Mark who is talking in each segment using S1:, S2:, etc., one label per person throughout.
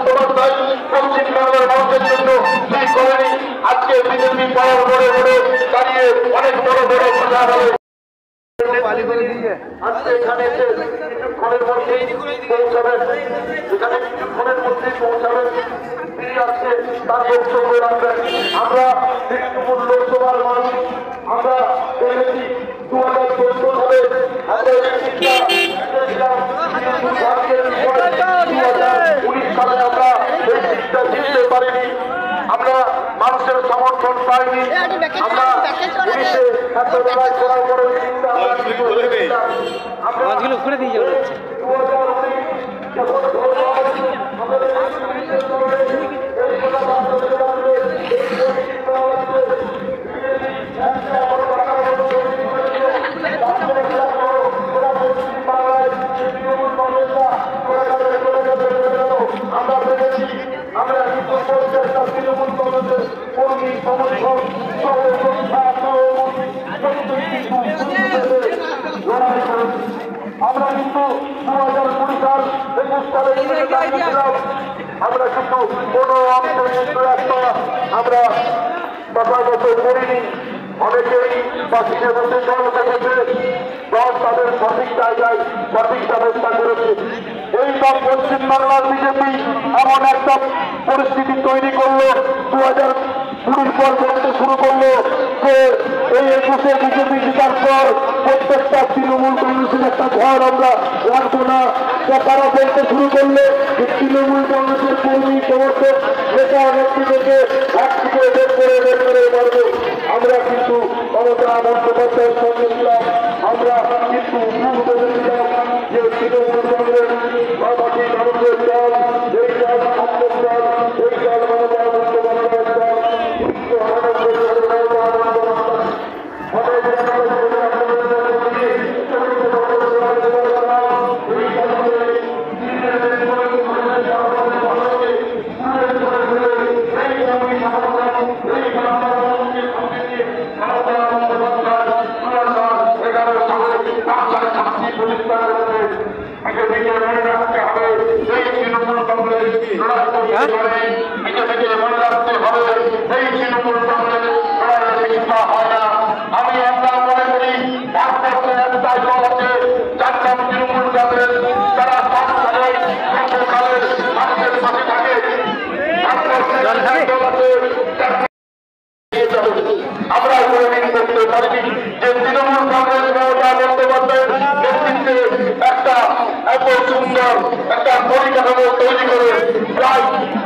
S1: বন্দ্যোপাধ্যায় পশ্চিমবাংলার মানুষের জন্য কি করেনি, আজকে বিজেপি পাওয়ার মোড়ে মোড়ে দাঁড়িয়ে অনেক বড় বড় কথা বলে। আজকে এখানে এসে কিছুক্ষণের মধ্যেই পৌঁছাবেন, এখানে কিছুক্ষণের মধ্যেই পৌঁছাবেন, তিনি আজকে তার বক্তব্য রাখবেন। আমরা তৃণমূল লোকসভার মানুষ, আমরা দেখেছি 2014 সালে আমরা এই 2019 সালে আমরা এই সিটটা জিততে পারিনি, আমরা মানুষের সমর্থন পাইনি, আমরা পুলিশে এত লড়াই করার পরে আমরা কিন্তু 2020 সাল 21 সালে আমরা কিন্তু কোনো একটা আমরা বাসাগত করিনি। অনেকেই বাসিতে বসে জনতা গেছে, দল তাদের সঠিক জায়গায় সঠিক ব্যবস্থা করেছে। এই সব পশ্চিমবাংলার বিজেপি এমন একটা পরিস্থিতি তৈরি করলো, 2020 পর বলতে শুরু করলো যে এই 21-এ বিজেপি জিতার পর প্রত্যেকটা তৃণমূল কংগ্রেসের একটা ঘর আমরা রাখবো না। তারা বলতে শুরু করলো যে তৃণমূল কংগ্রেসের কর্মী সমর্থক নেতা নেত্রীদেরকে হাত থেকে বের করে মারবো। আমরা কিন্তু মমতা বন্দ্যোপাধ্যায়ের সঙ্গে ছিলাম, আমরা কিন্তু বলেছিলাম যে তৃণমূল কংগ্রেস মাটি মানুষের দল, এই দল আমাদের দল, এই দল মমতা বন্দ্যোপাধ্যায়ের দল। আমরা করতে পারি যে তৃণমূল কংগ্রেস মমতা বন্দ্যোপাধ্যায়ের নেতৃত্বে একটা এত সুন্দর একটা পরিকাঠামো তৈরি করে প্রায়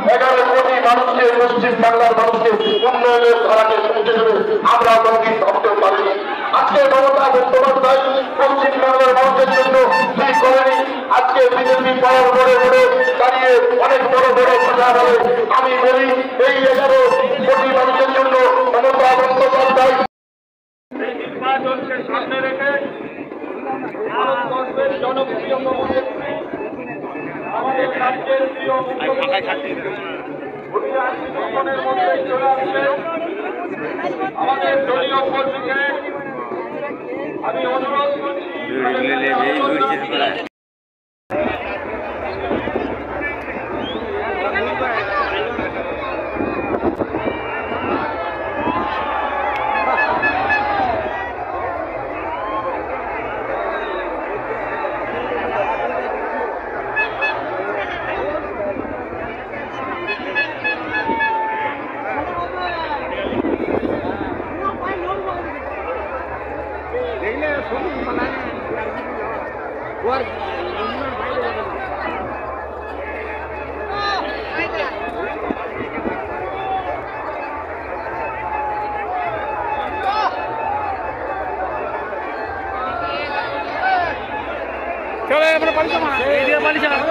S1: 11 কোটি মানুষকে, পশ্চিম বাংলার মানুষকে উন্নয়নের ধারাকে পৌঁছে দেবে আমরা কোনদিন ভাবতে পারিনি। আজকে মমতা বন্দ্যোপাধ্যায় পশ্চিম বাংলার মানুষের জন্য কি করেনি, আজকে বিজেপি পাওয়ার মোড়ে মোড়ে দাঁড়িয়ে অনেক বড় বড় কথা বলে। আমি বলি এই 11 কোটি মানুষের জন্য মমতা বন্দ্যোপাধ্যায় নির্বাচনকে সামনে রেখে ভারতবর্ষের জনপ্রিয় মুখ্যমন্ত্রী, আমাদের রাজ্যের প্রিয় মুখ্যমন্ত্রী মধ্যে চলে আসছেন। আমাদের দলীয় কর্মীকে আমি অনুরোধ করছি চলো আমরা পালিয়ে যাবো, এই দিকে পালিয়ে যাবো।